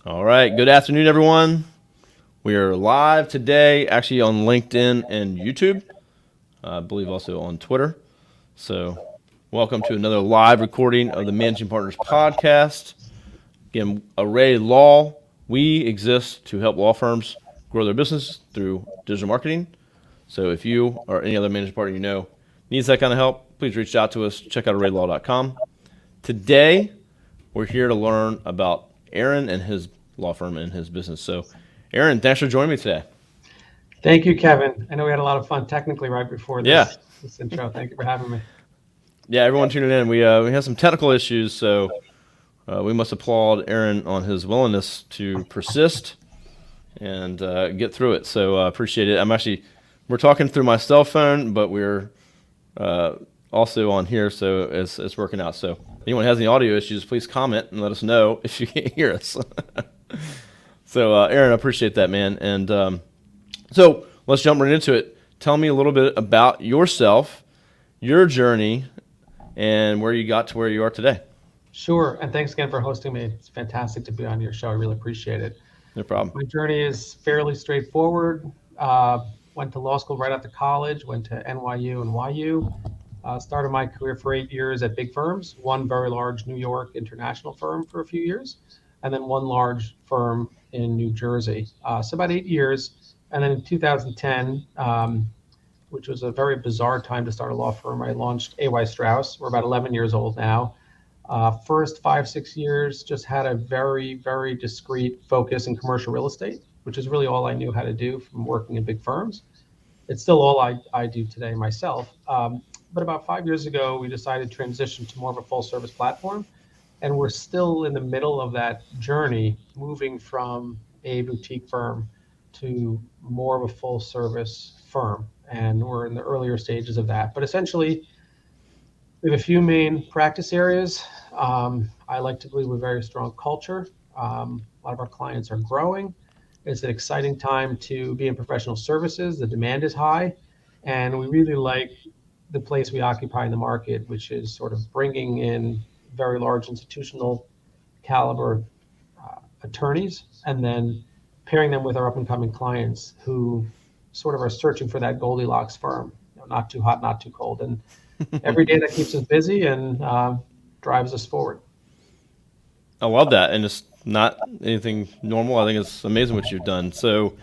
All right. Good afternoon, everyone. We are live today, actually on LinkedIn and YouTube. I believe also on Twitter. So, welcome to another live recording of the Managing Partners podcast. Again, Array Law. We exist to help law firms grow their business through digital marketing. So, if you or any other managing partner you know needs that kind of help, please reach out to us. Check out arraylaw.com. Today, we're here to learn about Aaron and his law firm and his business. So, Aaron, thanks for joining me today. Thank you, Kevin. I know we had a lot of fun technically right before Yeah, this intro. Thank you for having me. yeah, everyone tuning in. We had some technical issues, so we must applaud Aaron on his willingness to persist and get through it. So appreciate it. We're talking through my cell phone, but we're also on here, so it's working out. So anyone has any audio issues, please comment and let us know if you can't hear us. So Aaron, I appreciate that, man. And so let's jump right into it. Tell me a little bit about yourself, your journey, and where you got to where you are today. Sure. And thanks again for hosting me. It's fantastic to be on your show. I really appreciate it. No problem. My journey is fairly straightforward. Went to law school right after college, went to NYU and YU. Started my career for 8 years at big firms, one very large New York international firm for a few years, and then one large firm in New Jersey. So about 8 years. And then in 2010, which was a very bizarre time to start a law firm, I launched AY Strauss. We're about 11 years old now. First 5, 6 years, just had a very, very discrete focus in commercial real estate, which is really all I knew how to do from working in big firms. It's still all I do today myself. But about 5 years ago, we decided to transition to more of a full service platform. And we're still in the middle of that journey, moving from a boutique firm to more of a full service firm. And we're in the earlier stages of that. But essentially, we have a few main practice areas. I like to believe we're a very strong culture. A lot of our clients are growing. It's an exciting time to be in professional services. The demand is high. And we really like the place we occupy in the market, which is sort of bringing in very large institutional caliber attorneys and then pairing them with our up and coming clients who sort of are searching for that Goldilocks firm, not too hot, not too cold. And every day that keeps us busy and drives us forward. I love that, and it's not anything normal. I think it's amazing what you've done. So,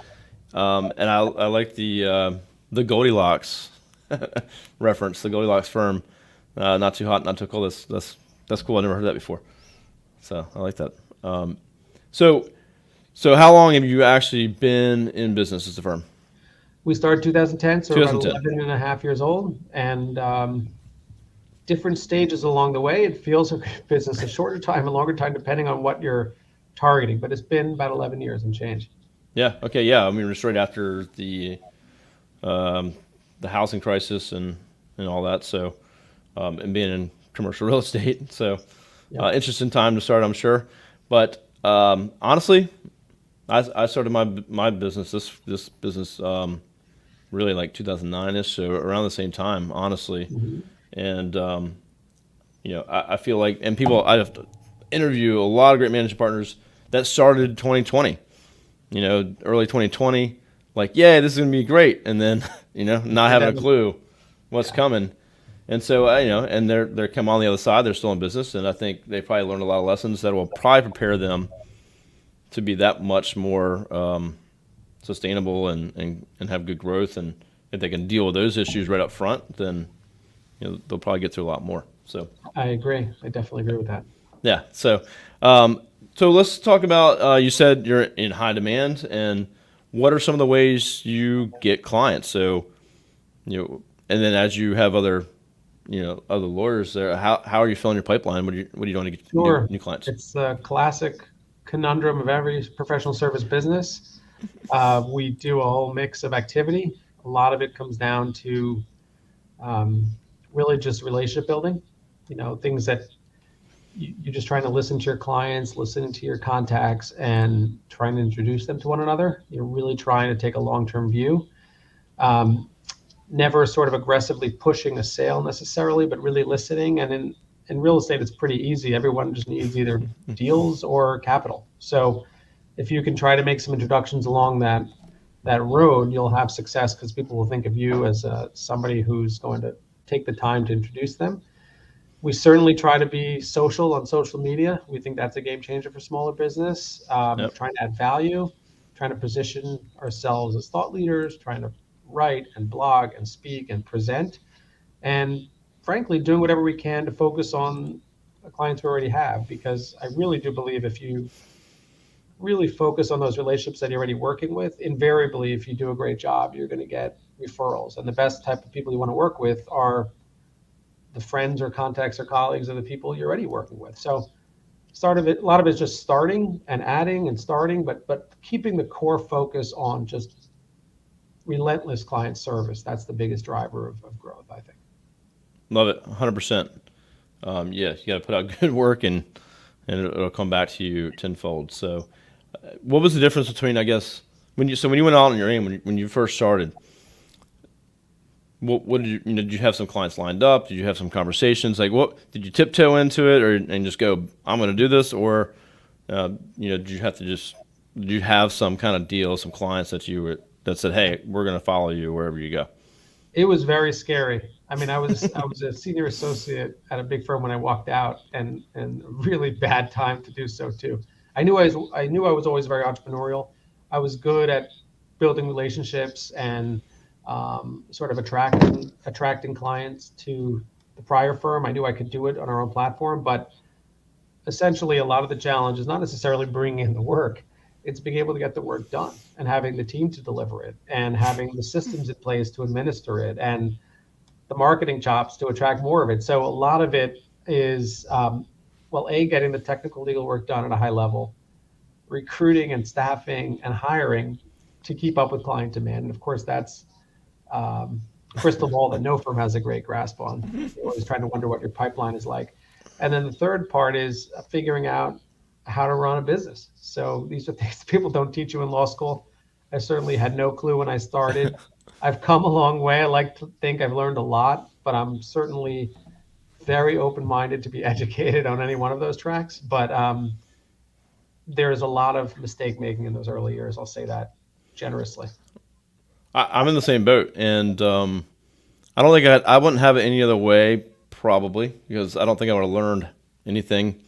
and I like the Goldilocks reference, the Goldilocks firm, not too hot, not too cold. That's cool. I never heard that before. So I like that. So so how long have you actually been in business as a firm? We started 2010, so we're about 2010. 11 and a half years old. And different stages along the way. It feels like business a shorter time, a longer time, depending on what you're targeting. But it's been about 11 years and change. Yeah. Okay. Yeah. I mean, just right after um, the housing crisis and all that. So, and being in commercial real estate. So, Yep. interesting time to start, I'm sure. But honestly, I started my business this business really like 2009ish, so around the same time, honestly. Mhm. And I feel like, and people, I have to interview a lot of great managing partners that started 2020, early 2020, like, yeah, this is gonna be great, and then not having a Pandemic. clue what's Yeah. coming. And so and they're come on the other side, they're still in business, and I think they probably learned a lot of lessons that will probably prepare them to be that much more sustainable and have good growth. And if they can deal with those issues right up front, then they'll probably get through a lot more. So I agree. I definitely agree with that. yeah. So let's talk about. You said you're in high demand, and what are some of the ways you get clients? So and then as you have other lawyers there, how are you filling your pipeline? What are you doing to get Sure. new clients? It's a classic conundrum of every professional service business. We do a whole mix of activity. A lot of it comes down to um, really just relationship building, things that you're just trying to listen to your clients, listening to your contacts, and trying to introduce them to one another. You're really trying to take a long-term view. Um, Never sort of aggressively pushing a sale necessarily, but really listening. And in real estate, it's pretty easy. Everyone just needs either deals or capital. So if you can try to make some introductions along that road, you'll have success because people will think of you as somebody who's going to take the time to introduce them. We certainly try to be social on social media. We think that's a game changer for smaller business. Yep. Trying to add value, trying to position ourselves as thought leaders, trying to write and blog and speak and present, and frankly, doing whatever we can to focus on the clients we already have. Because I really do believe if you really focus on those relationships that you're already working with, invariably, if you do a great job, you're going to get referrals. And the best type of people you want to work with are the friends or contacts or colleagues of the people you're already working with. So a lot of it is just starting and adding and starting, but keeping the core focus on just relentless client service. That's the biggest driver of growth, I think. Love it, 100%. Yeah, you got to put out good work, and it'll come back to you tenfold. So, what was the difference between, I guess, when you went out on your own, when you first started? What did did you have some clients lined up? Did you have some conversations? Like, what did you tiptoe into it, and just go, I'm going to do this, or did you have some kind of deal, some clients that said, hey, we're going to follow you wherever you go? It was very scary. I mean, I was a senior associate at a big firm when I walked out, and a really bad time to do so too. I knew I was always very entrepreneurial. I was good at building relationships and sort of attracting clients to the prior firm. I knew I could do it on our own platform, but essentially a lot of the challenge is not necessarily bringing in the work. It's being able to get the work done and having the team to deliver it and having the systems in place to administer it and the marketing chops to attract more of it. So a lot of it is, getting the technical legal work done at a high level, recruiting and staffing and hiring to keep up with client demand. And of course, that's a crystal ball that no firm has a great grasp on. You're always trying to wonder what your pipeline is like. And then the third part is figuring out how to run a business. So these are things people don't teach you in law school. I certainly had no clue when I started. I've come a long way. I like to think I've learned a lot, but I'm certainly very open-minded to be educated on any one of those tracks. But there's a lot of mistake making in those early years. I'll say that generously. I'm in the same boat, and I don't think I wouldn't have it any other way, probably, because I don't think I would have learned anything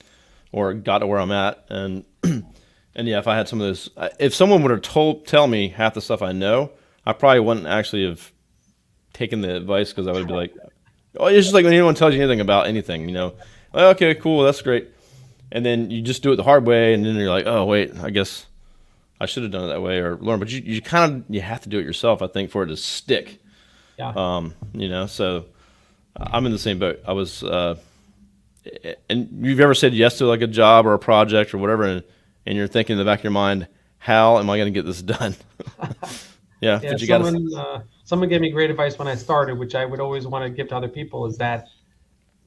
or got to where I'm at. And and yeah, if I had some of those, if someone would have tell me half the stuff I know, I probably wouldn't actually have taken the advice, because I would be like, oh, it's just like when anyone tells you anything about anything, well, okay, cool, that's great. And then you just do it the hard way, and then you're like, oh, wait, I guess I should have done it that way or learn. But you have to do it yourself, I think, for it to stick. Yeah. So I'm in the same boat. I was, and you've ever said yes to like a job or a project or whatever, and you're thinking in the back of your mind, how am I going to get this done? Yeah, but you someone gave me great advice when I started, which I would always want to give to other people, is that,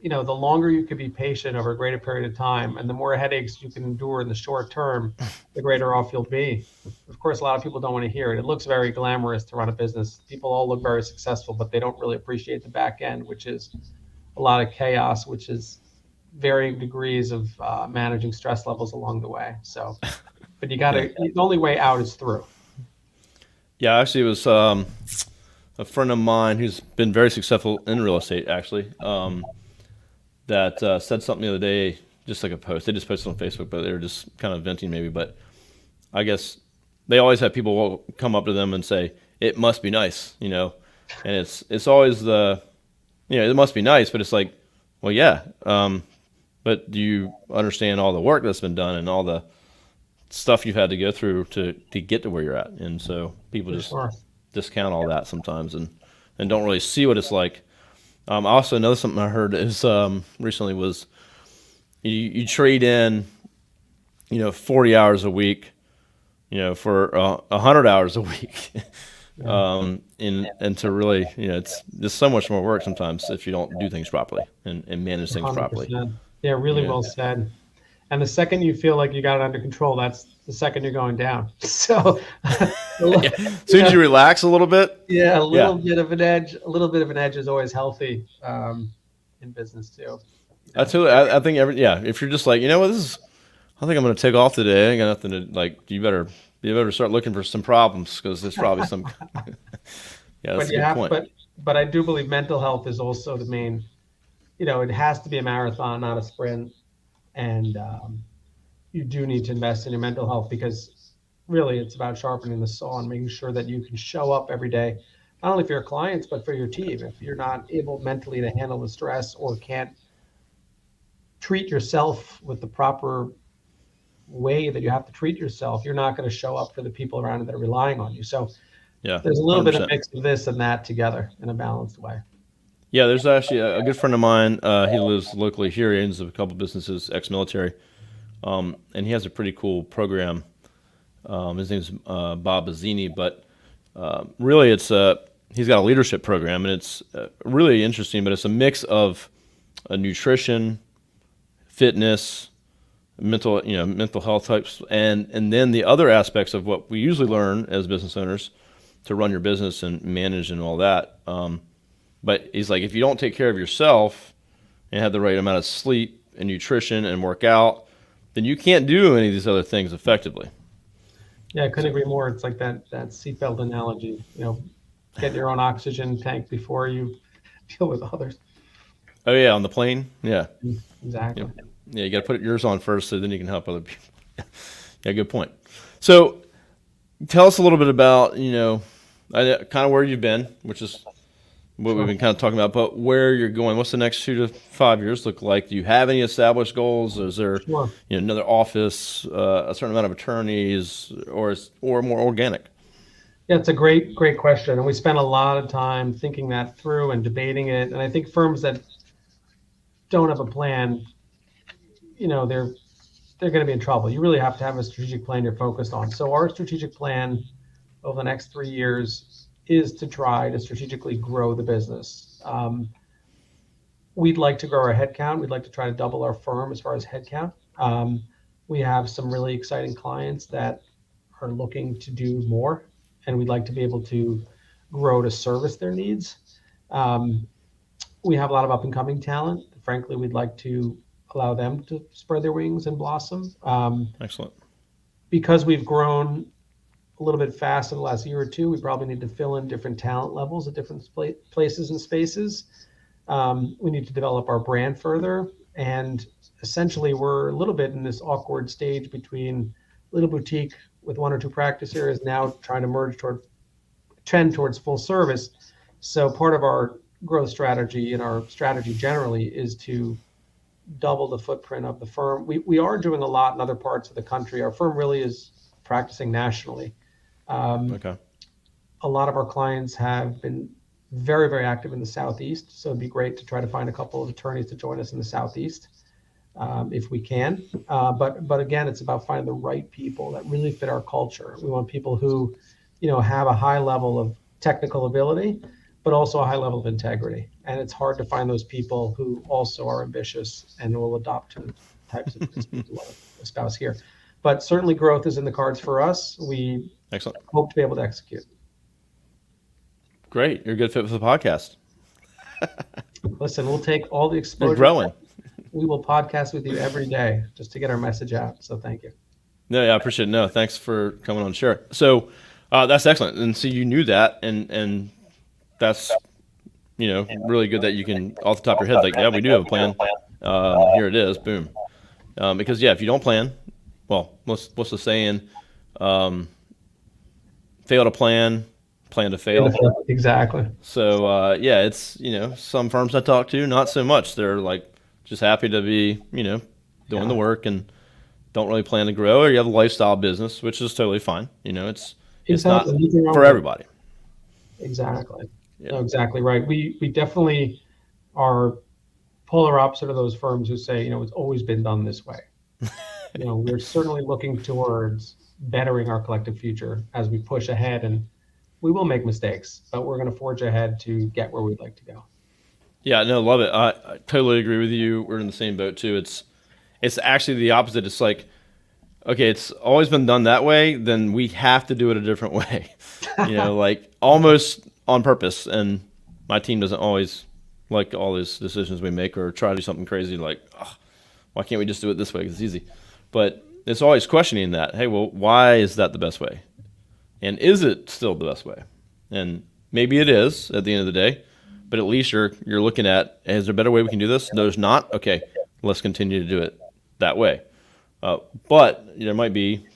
the longer you could be patient over a greater period of time and the more headaches you can endure in the short term, the greater off you'll be. Of course, a lot of people don't want to hear it. It looks very glamorous to run a business. People all look very successful, but they don't really appreciate the back end, which is a lot of chaos, which is varying degrees of managing stress levels along the way. So, but the only way out is through. Yeah, actually, it was a friend of mine who's been very successful in real estate, actually, that said something the other day, just like a post. They just posted on Facebook, but they were just kind of venting maybe. But I guess they always have people come up to them and say, it must be nice, and it's always it must be nice, but it's like, well, yeah, but do you understand all the work that's been done and all the stuff you've had to go through to get to where you're at? And so people just discount all that sometimes and don't really see what it's like. Also, another something I heard is recently was you trade in 40 hours a week for 100 hours a week and to really it's just so much more work sometimes if you don't do things properly and manage things 100%. Properly. Yeah, really well said. And the second you feel like you got it under control, that's the second you're going down. So, as soon as you relax a little bit. Yeah, a little bit of an edge. A little bit of an edge is always healthy in business too. I think if you're just like, this is I think I'm going to take off today. I got nothing to like. You better start looking for some problems because there's probably some. Yeah, that's But a you good have, point. but I do believe mental health is also the main. It has to be a marathon, not a sprint, and you do need to invest in your mental health because really it's about sharpening the saw and making sure that you can show up every day, not only for your clients but for your team. If you're not able mentally to handle the stress or can't treat yourself with the proper way that you have to treat yourself, you're not going to show up for the people around you that are relying on you. So Yeah, there's a little bit of 100%. mix of this and that together in a balanced way. Yeah, there's actually a good friend of mine. He lives locally here. He owns a couple businesses, ex-military, and he has a pretty cool program. His name's Bob Azzini, but really it's he's got a leadership program, and it's really interesting. But it's a mix of nutrition, fitness, mental health types, and then the other aspects of what we usually learn as business owners to run your business and manage and all that. But he's like, if you don't take care of yourself and have the right amount of sleep and nutrition and work out, then you can't do any of these other things effectively. Yeah, I couldn't So, agree more. It's like that seatbelt analogy. Get your own oxygen tank before you deal with others. oh yeah, on the plane, yeah, yep. Exactly. Yeah, you got to put yours on first, so then you can help other people. Yeah, good point. So, tell us a little bit about kind of where you've been, which is what we've Sure. been kind of talking about, but where you're going. What's the next 2 to 5 years look like? Do you have any established goals? Is there, Sure. another office, a certain amount of attorneys, or more organic? Yeah, it's a great question. And we spent a lot of time thinking that through and debating it. And I think firms that don't have a plan, they're going to be in trouble. You really have to have a strategic plan you're focused on. So our strategic plan over the next 3 years is to try to strategically grow the business. We'd like to grow our headcount. We'd like to try to double our firm as far as headcount. We have some really exciting clients that are looking to do more, and we'd like to be able to grow to service their needs. Um, we have a lot of up and coming talent. Frankly, we'd like to allow them to spread their wings and blossom. Excellent. Because we've grown a little bit fast in the last year or two, we probably need to fill in different talent levels at different places and spaces. We need to develop our brand further. And essentially, we're a little bit in this awkward stage between little boutique with one or two practice areas now trying to trend towards full service. So part of our growth strategy and our strategy generally is to double the footprint of the firm. We are doing a lot in other parts of the country. Our firm really is practicing nationally. Um, Okay. a lot of our clients have been very, very active in the Southeast. So it'd be great to try to find a couple of attorneys to join us in the Southeast if we can. But again, it's about finding the right people that really fit our culture. We want people who, have a high level of technical ability, but also a high level of integrity. And it's hard to find those people who also are ambitious and will adopt to types of principles we want to espouse here. But certainly growth is in the cards for us. We Excellent. hope to be able to execute. Great. You're a good fit for the podcast. Listen, we'll take all the We're exposure. growing. We will podcast with you every day just to get our message out. So thank you. No, yeah, I appreciate it. No, thanks for coming on, Scherer. So that's excellent. And so you knew that, and that's really good that you can off the top of your head, like, yeah, we do have a plan. Here it is, boom. Because yeah, if you don't plan, well, what's the saying? Fail to plan, plan to fail. Exactly. So yeah, it's some firms I talk to, not so much. They're like just happy to be doing the work and don't really plan to grow. Or you have a lifestyle business, which is totally fine. It's not Exactly. Nothing wrong for with it. everybody. Exactly. Yeah. No, exactly right. We definitely are polar opposite of those firms who say, it's always been done this way. We're certainly looking towards bettering our collective future as we push ahead, and we will make mistakes, but we're going to forge ahead to get where we'd like to go. Yeah, no, love it. I totally agree with you. We're in the same boat too. It's actually the opposite. It's like, okay, it's always been done that way, then we have to do it a different way. Like almost on purpose. And my team doesn't always like all these decisions we make or try to do something crazy like, oh, why can't we just do it this way? 'Cause it's easy. But it's always questioning that. Hey, well, why is that the best way? And is it still the best way? And maybe it is at the end of the day, but at least you're looking at, is there a better way we can do this? No, there's not. Okay, let's continue to do it that way. But there might be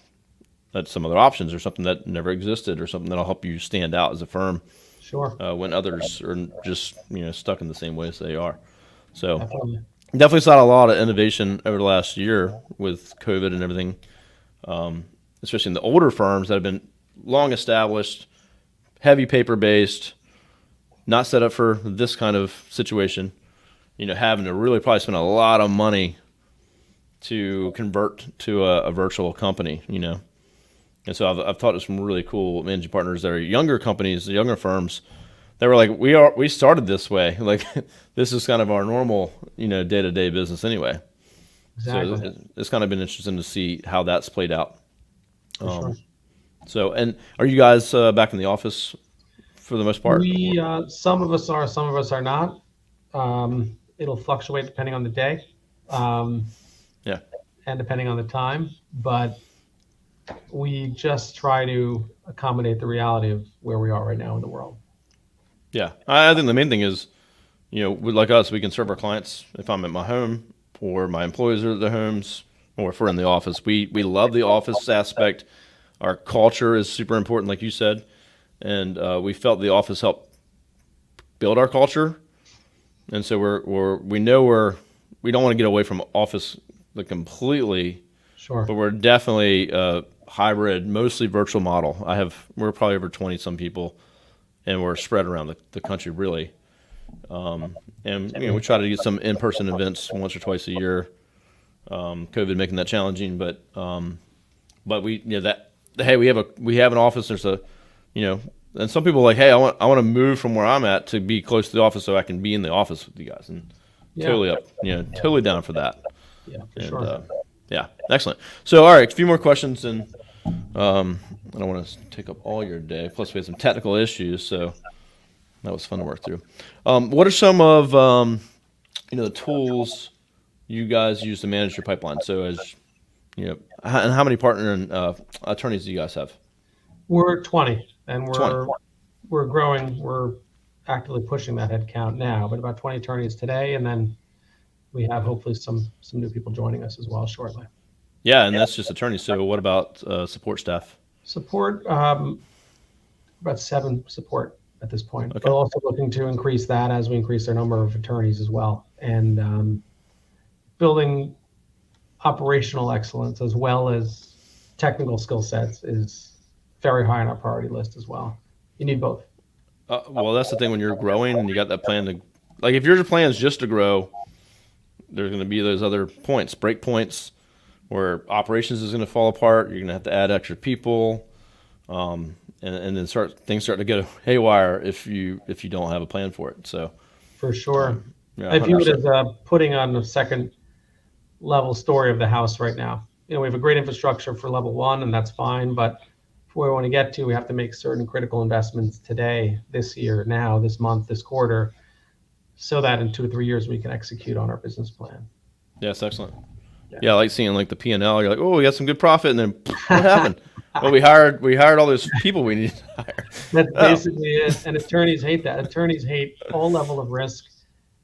some other options or something that never existed or something that'll help you stand out as a firm. Sure. When others are just stuck in the same ways they are. So Definitely saw a lot of innovation over the last year with COVID and everything, especially in the older firms that have been long established, heavy paper based, not set up for this kind of situation. Having to really probably spend a lot of money to convert to a virtual company. And so I've talked to some really cool managing partners that are younger companies, younger firms, that were like, we started this way. Like, this is kind of our normal, day-to-day business anyway. Exactly. So it's kind of been interesting to see how that's played out. Sure. So, and are you guys back in the office for the most part? We some of us are not. It'll fluctuate depending on the day. Yeah. And depending on the time, but we just try to accommodate the reality of where we are right now in the world. Yeah, I think the main thing is, like us, we can serve our clients if I'm at my home or my employees are at their homes or if we're in the office. We love the office aspect. Our culture is super important, like you said, and we felt the office helped build our culture, and so we don't want to get away from office completely. Sure. But we're definitely a hybrid, mostly virtual model. We're probably over 20 some people, and we're spread around the country really. And we try to get some in-person events once or twice a year. COVID making that challenging, but we we have an office. There's and some people are like, hey, I want to move from where I'm at to be close to the office so I can be in the office with you guys, and totally down for that. Yeah, for sure. Yeah, excellent. So, all right, a few more questions, and I don't want to take up all your day. Plus, we had some technical issues, so that was fun to work through. What are some of the tools you guys use to manage your pipeline? So, as and how many partner and attorneys do you guys have? We're 20, and we're 20. We're growing. We're actively pushing that head count now, but about 20 attorneys today, and then we have hopefully some new people joining us as well shortly. Yeah, and that's just attorneys. So what about support staff? Support, about 7 support at this point. Okay. But also looking to increase that as we increase our number of attorneys as well. And building operational excellence as well as technical skill sets is very high on our priority list as well. You need both. Well, that's the thing when you're growing and you got that plan to, like, if your plan is just to grow, there's going to be those other break points, where operations is going to fall apart. You're going to have to add extra people, and then things start to go haywire if you don't have a plan for it. So, for sure, I view it as putting on the second level story of the house right now. We have a great infrastructure for level 1, and that's fine. But for where we want to get to, we have to make certain critical investments today, this year, now, this month, this quarter, so that in 2 to 3 years we can execute on our business plan. Yes, excellent. Yeah, I like seeing the P&L. You're like, oh, we got some good profit, and then what happened? Well, we hired all those people we needed to hire. That's basically it. And attorneys hate that. Attorneys hate all level of risk,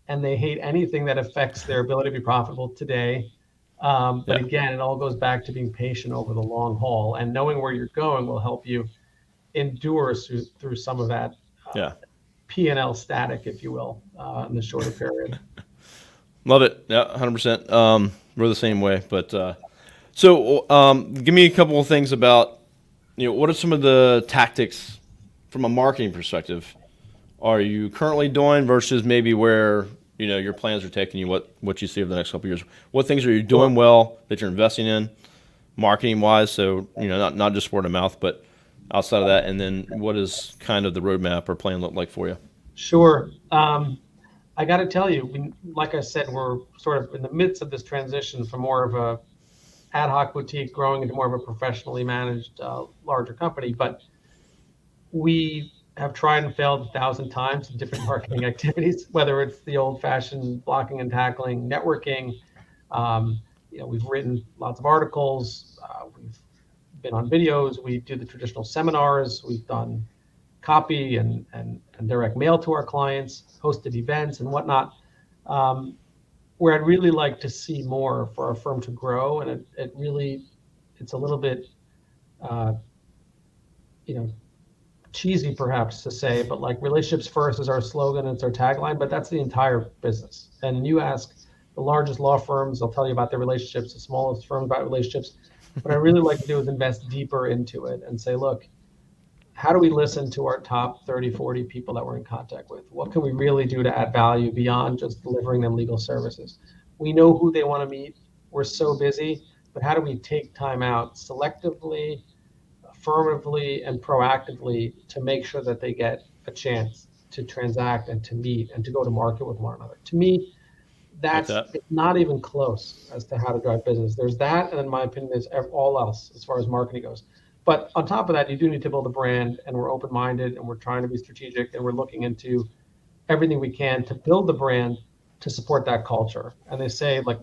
and they hate anything that affects their ability to be profitable today. But again, it all goes back to being patient over the long haul, and knowing where you're going will help you endure through some of that P&L static, if you will, in the shorter period. Love it. Yeah, 100%. We're the same way. But so give me a couple of things about, what are some of the tactics from a marketing perspective are you currently doing versus maybe where, your plans are taking you, what you see over the next couple of years? What things are you doing well that you're investing in marketing wise? So, not just word of mouth, but outside of that. And then what does kind of the roadmap or plan look like for you? Sure. I got to tell you, like I said, we're sort of in the midst of this transition from more of a ad hoc boutique growing into more of a professionally managed larger company. But we have tried and failed 1,000 times in different marketing activities, whether it's the old-fashioned blocking and tackling, networking, we've written lots of articles. We've been on videos. We do the traditional seminars. We've done copy and direct mail to our clients, hosted events and whatnot. Where I'd really like to see more for our firm to grow, and it's a little bit, uh, cheesy perhaps to say, but like relationships first is our slogan, it's our tagline, but that's the entire business. And you ask the largest law firms, they'll tell you about their relationships, the smallest firms about relationships. What I really like to do is invest deeper into it and say, look, how do we listen to our top 30, 40 people that we're in contact with? What can we really do to add value beyond just delivering them legal services? We know who they want to meet. We're so busy, but how do we take time out selectively, affirmatively, and proactively to make sure that they get a chance to transact and to meet and to go to market with one another? To me, that's not even close as to how to drive business. There's that, and in my opinion, there's all else as far as marketing goes. But on top of that, you do need to build a brand, and we're open-minded, and we're trying to be strategic, and we're looking into everything we can to build the brand to support that culture. And they say, like,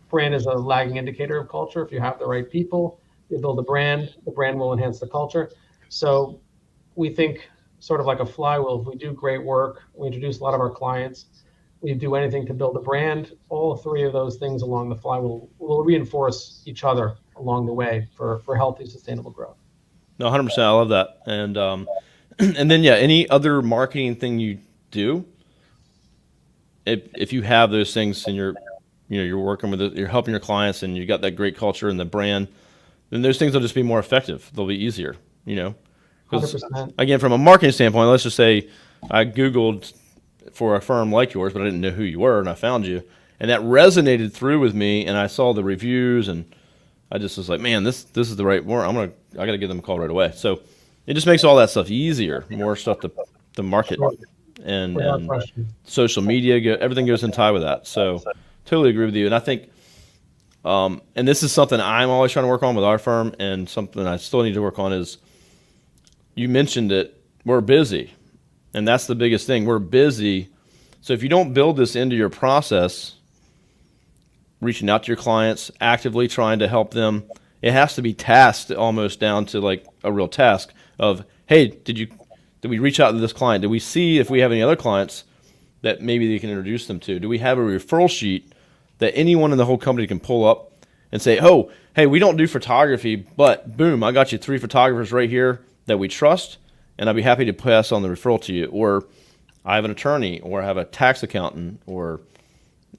brand is a lagging indicator of culture. If you have the right people, you build the brand will enhance the culture. So we think sort of like a flywheel. If we do great work, we introduce a lot of our clients, we do anything to build a brand, all three of those things along the flywheel will reinforce each other along the way for healthy, sustainable growth. No, 100%. I love that. And and then any other marketing thing you do, if you have those things and you're working with it, you're helping your clients, and you got that great culture and the brand, then those things will just be more effective. They'll be easier. 100%. Again, from a marketing standpoint, let's just say I Googled for a firm like yours, but I didn't know who you were, and I found you, and that resonated through with me, and I saw the reviews, and I just was like, man, this is the right word. I got to give them a call right away. So it just makes all that stuff easier, more stuff to market, and social media, everything goes in tie with that. So totally agree with you, and I think, and this is something I'm always trying to work on with our firm, and something I still need to work on is, you mentioned it, we're busy. And that's the biggest thing. We're busy. So if you don't build this into your process, reaching out to your clients, actively trying to help them, it has to be tasked almost down to like a real task of, hey, did we reach out to this client? Did we see if we have any other clients that maybe they can introduce them to? Do we have a referral sheet that anyone in the whole company can pull up and say, oh, hey, we don't do photography, but boom, I got you 3 photographers right here that we trust, and I'd be happy to pass on the referral to you. Or I have an attorney, or I have a tax accountant, or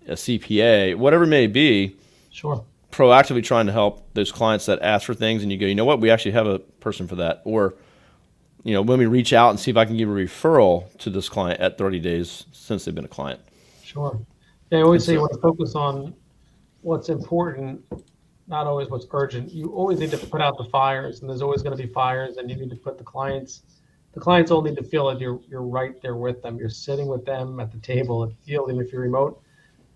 a CPA, whatever it may be. Sure. Proactively trying to help those clients that ask for things, and you go, you know what, we actually have a person for that. Or, let me reach out and see if I can give a referral to this client at 30 days since they've been a client. Sure. Yeah, I always say you want to focus on what's important, not always what's urgent. You always need to put out the fires, and there's always going to be fires, and you need to put the clients all need to feel that you're right there with them. You're sitting with them at the table at the field, even if you're remote.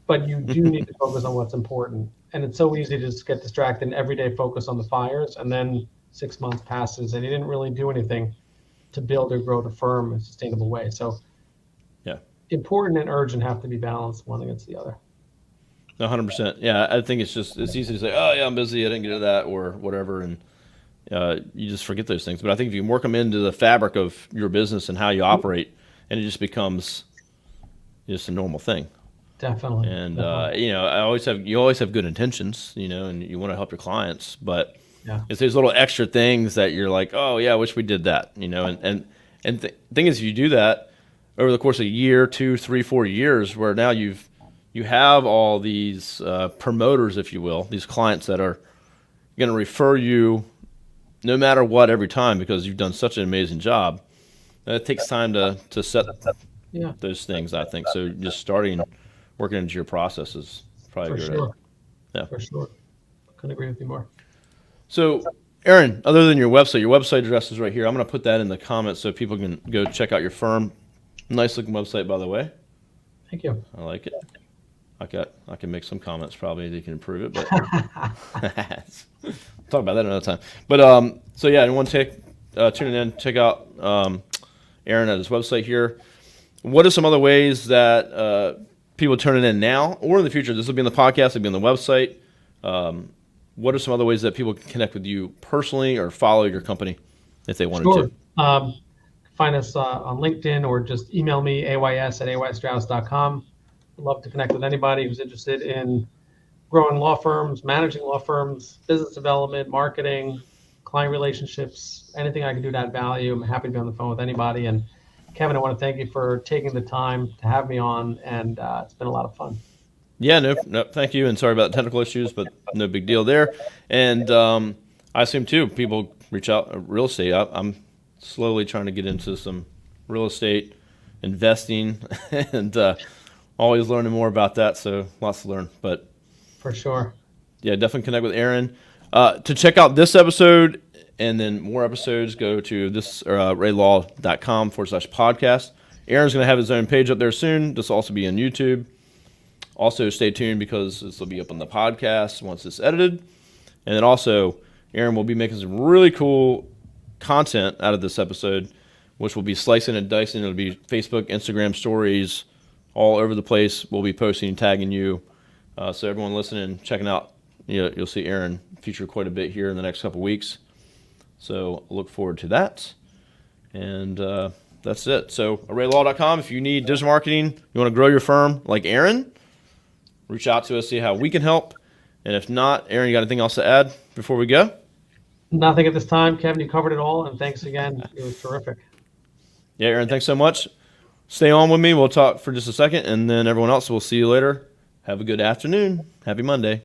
But you do need to focus on what's important. And it's so easy to just get distracted and every day focus on the fires, and then 6 months passes and you didn't really do anything to build or grow the firm in a sustainable way. So important and urgent have to be balanced one against the other. 100%. Yeah, I think it's easy to say, oh yeah, I'm busy, I didn't get to that, or whatever, and you just forget those things. But I think if you work them into the fabric of your business and how you operate, and it just becomes just a normal thing. Definitely. And you always have good intentions, and you want to help your clients, but it's those little extra things that you're like, oh yeah, I wish we did that, and the thing is, if you do that over the course of a year, 2, 3, 4 years, where now you have all these promoters, if you will, these clients that are going to refer you no matter what every time, because you've done such an amazing job. It takes time to set those things, I think. So just starting working into your process is probably good. Sure. Yeah, for sure. Couldn't agree with you more. So, Aaron, other than your website address is right here. I'm going to put that in the comments so people can go check out your firm. Nice looking website, by the way. Thank you. I like it. I can make some comments probably that you can improve it, but talk about that another time. But so yeah, anyone tuning in, check out Aaron at his website here. What are some other ways that people turning in now or in the future? This will be on the podcast, it'll be on the website. What are some other ways that people can connect with you personally or follow your company if they wanted Sure. to? Find us on LinkedIn or just email me, ays@aystrauss.com. I'd love to connect with anybody who's interested in growing law firms, managing law firms, business development, marketing, client relationships, anything I can do to add value. I'm happy to be on the phone with anybody. And Kevin, I want to thank you for taking the time to have me on, and it's been a lot of fun. Yeah, no, thank you. And sorry about the technical issues, but no big deal there. And I assume, too, people reach out real estate. I'm slowly trying to get into some real estate investing and always learning more about that. So lots to learn. But For sure. yeah, definitely connect with Aaron. To check out this episode and then more episodes, go to this raylaw.com/podcast. Aaron's going to have his own page up there soon. This will also be on YouTube. Also, stay tuned because this will be up on the podcast once it's edited. And then also, Aaron will be making some really cool content out of this episode, which will be slicing and dicing. It'll be Facebook, Instagram stories, all over the place. We'll be posting, tagging you. So everyone listening, checking out, you'll see Aaron feature quite a bit here in the next couple weeks. So look forward to that. And that's it. So arraylaw.com, if you need digital marketing, you want to grow your firm like Aaron, reach out to us, see how we can help. And if not, Aaron, you got anything else to add before we go? Nothing at this time. Kevin, you covered it all, and thanks again. It was terrific. Yeah, Aaron, thanks so much. Stay on with me. We'll talk for just a second, and then everyone else, we'll see you later. Have a good afternoon. Happy Monday.